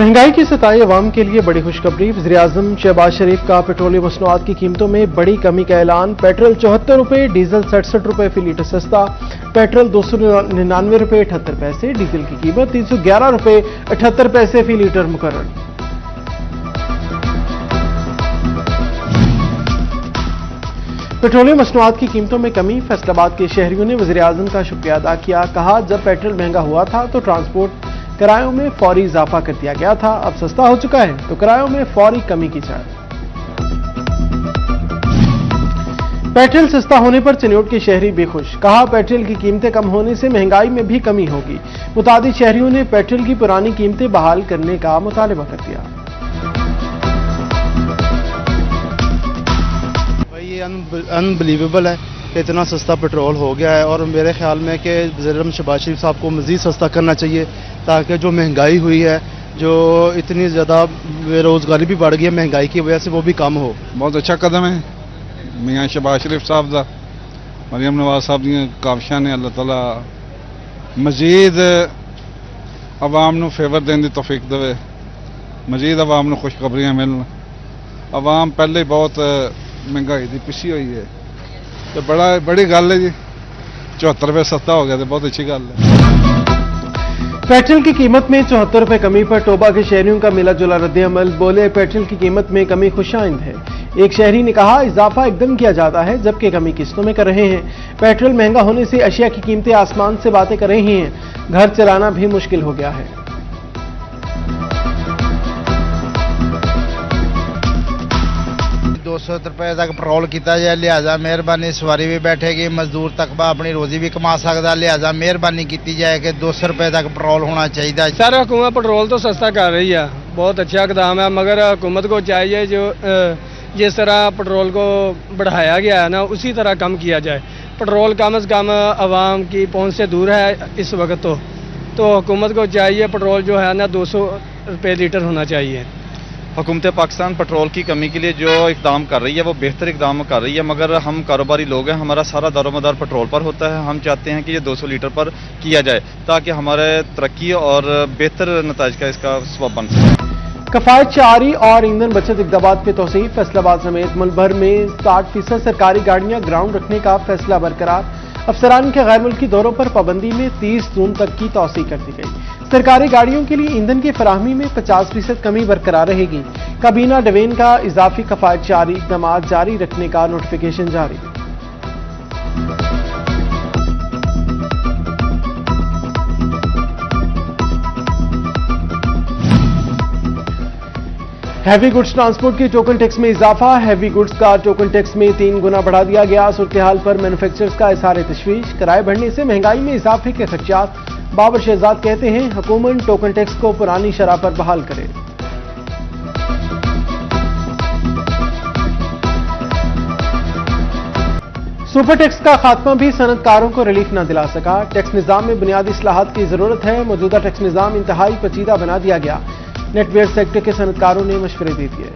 महंगाई की सताई अवाम के लिए बड़ी खुशखबरी। वज़ीर-ए-आज़म शहबाज शरीफ का पेट्रोलियम मसनूआत की कीमतों में बड़ी कमी का ऐलान। पेट्रोल 74 रुपये, डीजल 67 रुपये फी लीटर सस्ता। पेट्रोल 299 रुपये 78 पैसे, डीजल की कीमत 311 रुपये 78 पैसे फी लीटर मुकर्रर। पेट्रोलियम मसनूआत की कीमतों में कमी। फैसलाबाद के शहरियों ने वज़ीर-ए-आज़म का शुक्रिया अदा किया। कहा, जब पेट्रोल महंगा हुआ था तो ट्रांसपोर्ट किरायों में फौरी इजाफा कर दिया गया था, अब सस्ता हो चुका है तो किरायों में फौरी कमी की जाए। पेट्रोल सस्ता होने पर चिन्योट के शहरी बेखुश। कहा, पेट्रोल की कीमतें कम होने से महंगाई में भी कमी होगी। मुतादिद शहरियों ने पेट्रोल की पुरानी कीमतें बहाल करने का मुतालबा कर दिया। भाई ये अनबिलीवेबल है कि इतना सस्ता पेट्रोल हो गया है, और मेरे ख्याल में कि वज़ीर-ए-आज़म शहबाज शरीफ साहब को मज़ीद सस्ता करना चाहिए ताकि जो महंगाई हुई है, जो इतनी ज़्यादा बेरोज़गारी भी बढ़ गई है महंगाई की वजह से, वो भी कम हो। बहुत अच्छा कदम है मियाँ शहबाज शरीफ साहब का, मरियम नवाज साहब दी काविशां ने अल्लाह ताला मजीद आवाम नूं फेवर देने की तौफीक देवे, मजीद आवाम नूं खुशखबरियां मिलन। आवाम पहले ही बहुत महंगाई की पिछी हुई है, तो बड़ी गल है जी। 74 रुपये सस्ता हो गया तो बहुत अच्छी गल है। पेट्रोल की कीमत में 74 रुपये कमी पर टोबा के शहरियों का मिला जुला रद्द-ए-अमल। बोले, पेट्रोल की कीमत में कमी खुशाइंद है। एक शहरी ने कहा, इजाफा एकदम किया जाता है जबकि कमी किस्तों में कर रहे हैं। पेट्रोल महंगा होने से अशिया की कीमतें आसमान से बातें कर रही हैं। घर चलाना भी मुश्किल हो गया है। 200 रुपए तक पेट्रोल किया जाए, लिहाजा मेहरबानी सवारी भी बैठेगी, मजदूर तक अपनी रोजी भी कमा सकता, लिहाजा मेहरबानी की जाए कि 200 रुपए तक पेट्रोल होना चाहिए। सर, हुकूमत पेट्रोल तो सस्ता कर रही है, बहुत अच्छा इकदाम है, मगर हुकूमत को चाहिए जो जिस तरह पेट्रोल को बढ़ाया गया है ना, उसी तरह कम किया जाए। पेट्रोल कम से कम आवाम की पहुंच से दूर है इस वक्त, तो हुकूमत को चाहिए पेट्रोल जो है ना 200 रुपये लीटर होना चाहिए। हुकूमत पाकिस्तान पेट्रोल की कमी के लिए जो इकदाम कर रही है वो बेहतर इकदाम कर रही है, मगर हम कारोबारी लोग हैं, हमारा सारा दारोमदार पेट्रोल पर होता है। हम चाहते हैं कि ये 200 लीटर पर किया जाए ताकि हमारे तरक्की और बेहतर नताज का इसका सबब बन सके। कफायत शारी और ईंधन बचत इक़दामात पे तौसीफ। फैसलाबाद समेत मुल्क भर में 60% सरकारी गाड़ियां ग्राउंड रखने का फैसला बरकरार। अफसरान के गैर मुल्की दौरों पर पाबंदी में 30 जून तक की तौसीह कर दी गई। सरकारी गाड़ियों के लिए ईंधन की फराहमी में 50% कमी बरकरार रहेगी। काबीना डिवीजन का इजाफी कफायत शारी इक़दामात जारी रखने का नोटिफिकेशन जारी। हैवी गुड्स ट्रांसपोर्ट के टोकन टैक्स में इजाफा। हैवी गुड्स का टोकन टैक्स में 3 गुना बढ़ा दिया गया। सूरत-ए-हाल पर मैन्युफैक्चरर्स का इज़हार तशवीश। किराए बढ़ने से महंगाई में इजाफे के खर्चात। बाबर शहजाद कहते हैं, हुकूमत टोकन टैक्स को पुरानी शरह पर बहाल करे। सुपर टैक्स का खात्मा भी सनतकारों को रिलीफ न दिला सका। टैक्स निज़ाम में बुनियादी इस्लाहात की जरूरत है। मौजूदा टैक्स निज़ाम इंतहाई पेचीदा बना दिया गया। नेटवेयर सेक्टर के सनतकारों ने मशवरे दे दिए।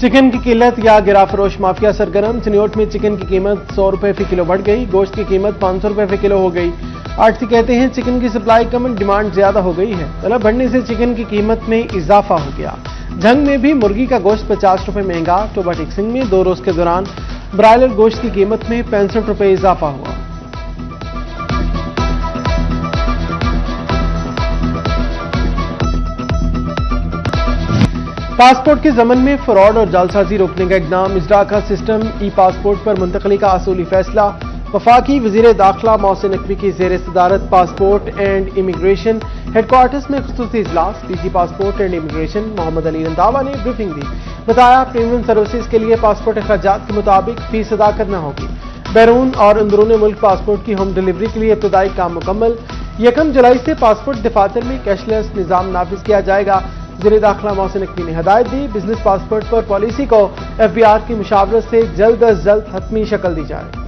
चिकन की किल्लत या गिरा फरोश माफिया सरगर्म। चिन्योट में चिकन की कीमत 100 रुपए फी किलो बढ़ गई। गोश्त की कीमत 500 रुपए फी किलो हो गई। आड़ती कहते हैं, चिकन की सप्लाई कम, डिमांड ज्यादा हो गई है। तलब बढ़ने से चिकन की कीमत में इजाफा हो गया। झंग में भी मुर्गी का गोश्त 50 रुपए महंगा। टोबा टिक्सिंग में 2 रोज के दौरान ब्रायलर गोश्त की कीमत में 65 रुपए इजाफा हुआ। पासपोर्ट के जमन में फ्रॉड और जालसाजी रोकने का इकदाम। इजरा का सिस्टम ई पासपोर्ट पर मुंतकली का असूली फैसला। वफाकी वजीर दाखिला मोहसिन नकवी की ज़ेर सदारत पासपोर्ट एंड इमिग्रेशन हेडक्वार्टर्स में खुसूसी इजलास। DG passport and immigration Mohammad Ali Randhawa ने ब्रीफिंग दी। बताया, प्रीमियम सर्विसेज के लिए पासपोर्ट अखराजात के मुताबिक फीस अदा करना होगी। बैरून और अंदरून मुल्क पासपोर्ट की होम डिलीवरी के लिए इब्तदाई काम मुकम्मल। 1 जुलाई से पासपोर्ट दफातर में कैशलेस निज़ाम नाफिज किया जाएगा। ज़ेर दाखिला मोहसिन नकवी ने हदायत दी, बिजनेस पासपोर्ट पर पॉलिसी को FBI की मुशावरत से जल्द अज जल्द हतमी शक्ल दी जाए।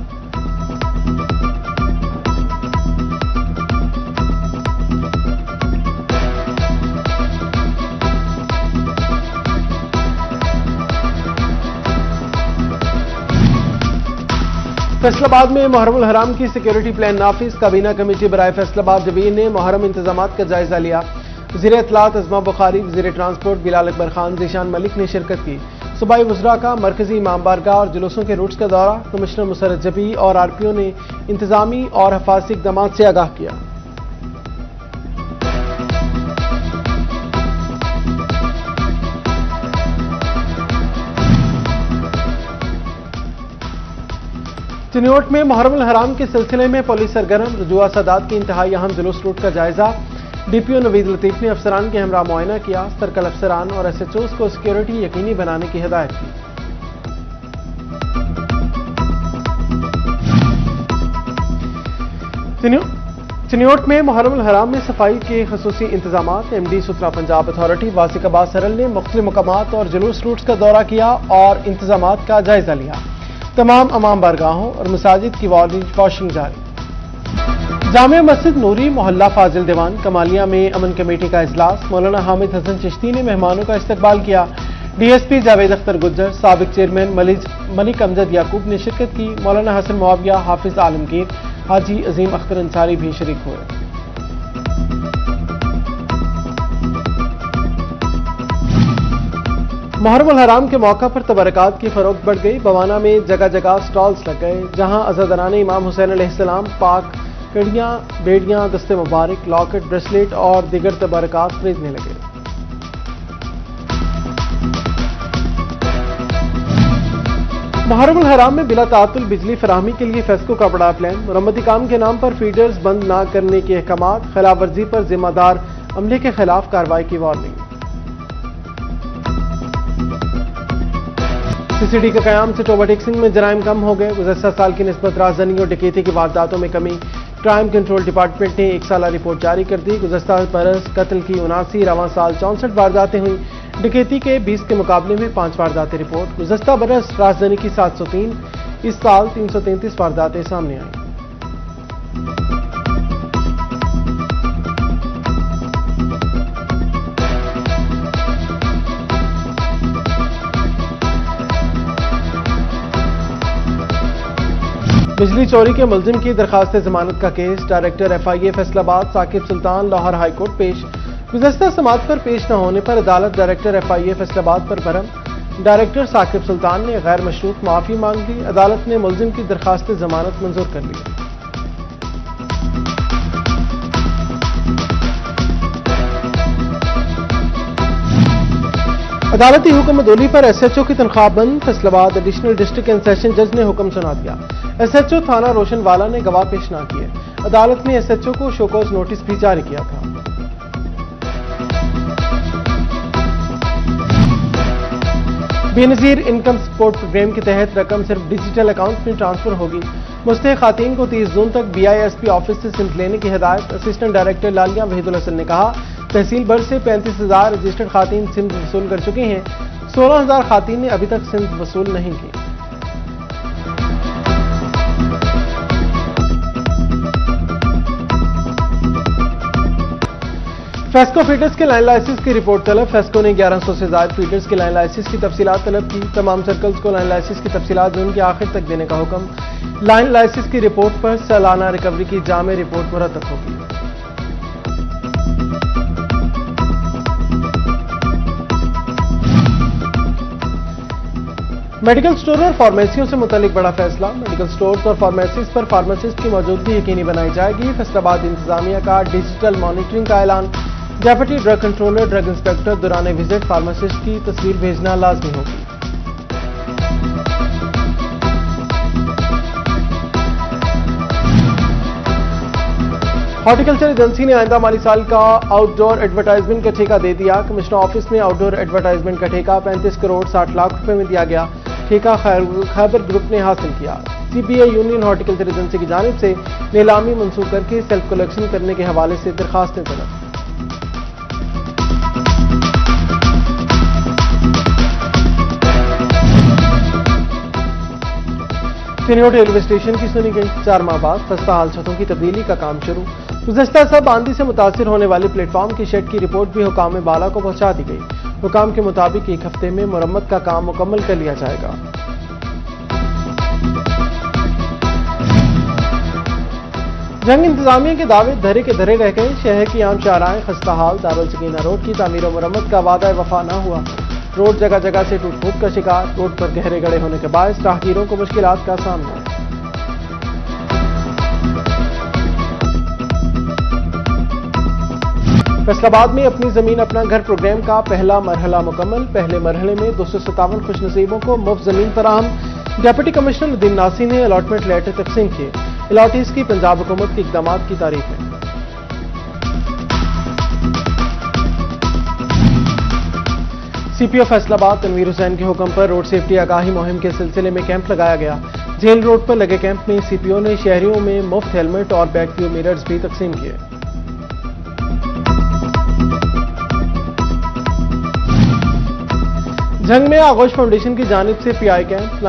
फैसलाबाद में मुहर्रम हराम की सिक्योरिटी प्लान नाफिज। काबीना कमेटी बराए फैसलाबाद जबीर ने मुहर्रम इंतजामात का जायजा लिया। वज़ीर इत्तलात अज़मा बुखारी, वज़ीर ट्रांसपोर्ट बिलाल अकबर खान, ज़ीशान मलिक ने शिरकत की। सूबाई वज़रा का मरकजी इमाम बारगाह और जुलूसों के रूट्स का दौरा। कमिश्नर मुसर्रत जबी और आरपीओ ने इंतजामी और हफाजी इक़दाम से आगाह किया। चिन्योट में मुहर्रम हराम के सिलसिले में पुलिस सरगर्म। रजूआ सादात के इंतहाई अहम जुलूस रूट का जायजा। डीपीओ नवीद लतीफ ने अफसरान के हमरा मुआयना किया। सर्कल अफसरान और एसएचओस को सिक्योरिटी यकीनी बनाने की हिदायत की। चिन्योट में मुहर्रम हराम में सफाई के खसूसी इंतजामात। एमडी सुथरा पंजाब अथॉरिटी वासिक अब्बास सरल ने मुख्तलिफ मकामात और जुलूस रूट्स का दौरा किया और इंतजामात का जायजा लिया। तमाम इमाम बारगाहों और मसाजिद की वॉशिंग जारी। जामिया मस्जिद नूरी मोहल्ला फाजिल दीवान कमालिया में अमन कमेटी का इजलास। मौलाना हामिद हसन चिश्ती ने मेहमानों का इस्तकबाल किया। डीएसपी जावेद अख्तर गुज्जर, साबिक चेयरमैन मलिक अमजद याकूब ने शिरकत की। मौलाना हसन मुआविया, हाफिज आलमगीर, हाजी अजीम अख्तर अंसारी भी शरीक हुए। मुहर्रम हराम के मौका पर तबरकात की फरोख्त बढ़ गई। बवाना में जगह जगह स्टॉल्स लग गए, जहां अज़ादराने इमाम हुसैन अलैहिस्सलाम पाक कड़ियां, बेड़ियां, दस्ते मुबारक, लॉकेट, ब्रेसलेट और दीगर तबरकात खरीदने लगे। मुहर्रम हराम में बिला तातुल बिजली फराहमी के लिए फेस्को का बड़ा प्लान। मरम्मती काम के नाम पर फीडर्स बंद न करने के अहकामात। खिलाफ वर्जी पर जिम्मेदार अमले के खिलाफ कार्रवाई की वार्निंग। सीसीडी के कयाम से ओवरटेक्सिंग में जराइम कम हो गए। गुज़श्ता साल की निस्बत राजधानी और डकैती की वारदातों में कमी। क्राइम कंट्रोल डिपार्टमेंट ने एक साला रिपोर्ट जारी कर दी। गुज़श्ता बरस कत्ल की 79, रवां साल 64 वारदातें हुई। डकैती के 20 के मुकाबले में 5 वारदातें रिपोर्ट। गुज़श्ता बरस राजधानी की 703, इस साल 333 वारदातें सामने आई। बिजली चोरी के मुलजिम की दरखास्त जमानत का केस। Director FIA Faisalabad Saqib Sultan Lahore high court पेश। गुज़श्ता समाअत पर पेश न होने पर अदालत डायरेक्टर एफआईए फैसलाबाद पर बरहम। डायरेक्टर साकिब सुल्तान ने गैर मशरूत माफी मांग ली। अदालत ने मुलजिम की दरखास्त जमानत मंजूर कर ली। अदालती हुक्म अदोली पर एसएचओ की तनख्वाह बंद। Faisalabad additional district and session जज ने हुक्म सुना दिया। एसएचओ थाना रोशनवाला ने गवाह पेश न किए। अदालत ने एसएचओ को शोकॉज नोटिस भी जारी किया था। बेनजीर इनकम सपोर्ट प्रोग्राम के तहत रकम सिर्फ डिजिटल अकाउंट में ट्रांसफर होगी। मुस्तहिक खातून को 30 जून तक बीआईएसपी ऑफिस से सिमत लेने की हिदायत। असिस्टेंट डायरेक्टर लालिया वहीदुल हसन ने कहा, तहसील भर से 35,000 रजिस्टर्ड खातून सिमत वसूल कर चुके हैं। 16,000 खातून ने अभी तक सिमत वसूल नहीं की। फेस्को फीडर्स के लाइन लाइसेंस की रिपोर्ट तलब। फेस्को ने 1100 से ज्यादा फीडर्स के लाइन लाइसेंस की तफसीलात तलब की। तमाम सर्कल्स को लाइन लाइसेंस की तफसीलात जून के आखिर तक देने का हुक्म। लाइन लाइसेंस की रिपोर्ट पर सालाना रिकवरी की जामे रिपोर्ट मुरतब होगी। मेडिकल स्टोर और फार्मेसियों से मुतालिक बड़ा फैसला। मेडिकल स्टोर्स और फार्मेसीज पर फार्मासिस्ट की मौजूदगी यकीनी बनाई जाएगी। फैसलाबाद इंतजामिया का डिजिटल मॉनिटरिंग का ऐलान। Deputy drug controller, drug inspector दौरान विजिट फार्मासिस्ट की तस्वीर भेजना लाजमी होगी। हॉर्टिकल्चर एजेंसी ने आइंदा माली साल का आउटडोर एडवर्टाइजमेंट का ठेका दे दिया। कमिश्नर ऑफिस में आउटडोर एडवर्टाइजमेंट का ठेका 35 करोड़ 60 लाख रुपए में दिया गया। ठेका खैबर ग्रुप ने हासिल किया। सीपीए यूनियन हॉर्टिकल्चर एजेंसी की जानिब से नीलामी मंसूख करके सेल्फ कलेक्शन करने के हवाले से दरखास्तें तलब। चिन्योट रेलवे स्टेशन की सुनी गई 4 माह बाद खस्ता हाल छतों की तब्दीली का काम शुरू। गुज़श्ता सब आंधी से मुतासिर होने वाले प्लेटफॉर्म की शेड की रिपोर्ट भी हुकाम बाला को पहुंचा दी गई। हुकाम के मुताबिक 1 हफ्ते में मुरम्मत का काम मुकम्मल कर लिया जाएगा। जंग इंतजामिया के दावे धरे के धरे रह गए। शहर की आम शाहराएं खस्ता हाल। दारुल सकीना रोड की तामीर और मरम्मत का वादा वफा न हुआ। रोड जगह जगह से टूट फूट का शिकार। रोड पर गहरे गड्ढे होने के बायस राहगीरों को मुश्किलात का सामना। फैसलाबाद में अपनी जमीन अपना घर प्रोग्राम का पहला मरहला मुकम्मल। पहले मरहले में 257 खुशनसीबों को मुफ्त जमीन फराहम। डिप्टी कमिश्नर उद्दीन नासी ने अलॉटमेंट लेटर तकसीम किए। अलॉटीज की पंजाब हुकूमत के इकदामात की तारीफ है। सीपीओ फैसलाबाद तनवीर हुसैन के हुक्म पर रोड सेफ्टी आगाही मुहिम के सिलसिले में कैंप लगाया गया। जेल रोड पर लगे कैंप में सीपीओ ने शहरियों में मुफ्त हेलमेट और बैक व्यू मिरर्स भी तकसीम किए। जंग में आगोश फाउंडेशन की जानिब से पीआई कैंप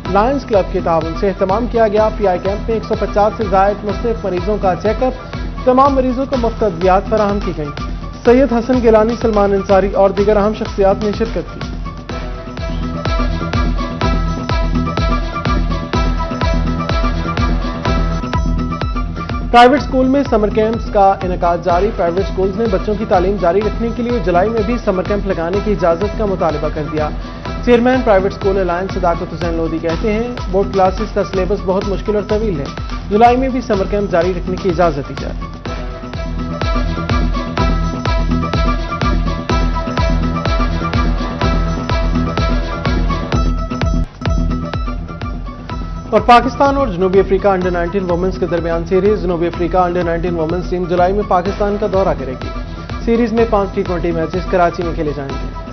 लायंस क्लब के ताउन से एहतमाम किया गया। पीआई कैंप में 150 से जायद मुख्तलिफ मरीजों का चेकअप। तमाम मरीजों को मुफ्त अद्वियात फराहम की गई। सैयद हसन गिलानी, सलमान अंसारी और दीगर अहम शख्सियात ने शिरकत की। प्राइवेट स्कूल में समर कैंप्स का इनेकाद जारी। प्राइवेट स्कूल्स ने बच्चों की तालीम जारी रखने के लिए जुलाई में भी समर कैंप लगाने की इजाजत का मुतालबा कर दिया। चेयरमैन प्राइवेट स्कूल अलायंस सदाकत हुसैन लोधी कहते हैं बोर्ड क्लासेस का सिलेबस बहुत मुश्किल और तवील है। जुलाई में भी समर कैंप जारी रखने की इजाजत दी जाए। और पाकिस्तान और जनूबी अफ्रीका अंडर 19 वुमेन्स के दरमियान सीरीज। जनूबी अफ्रीका अंडर 19 वुमेन्स टीम जुलाई में पाकिस्तान का दौरा करेगी। सीरीज में 5 T20 मैचेस कराची में खेले जाएंगे।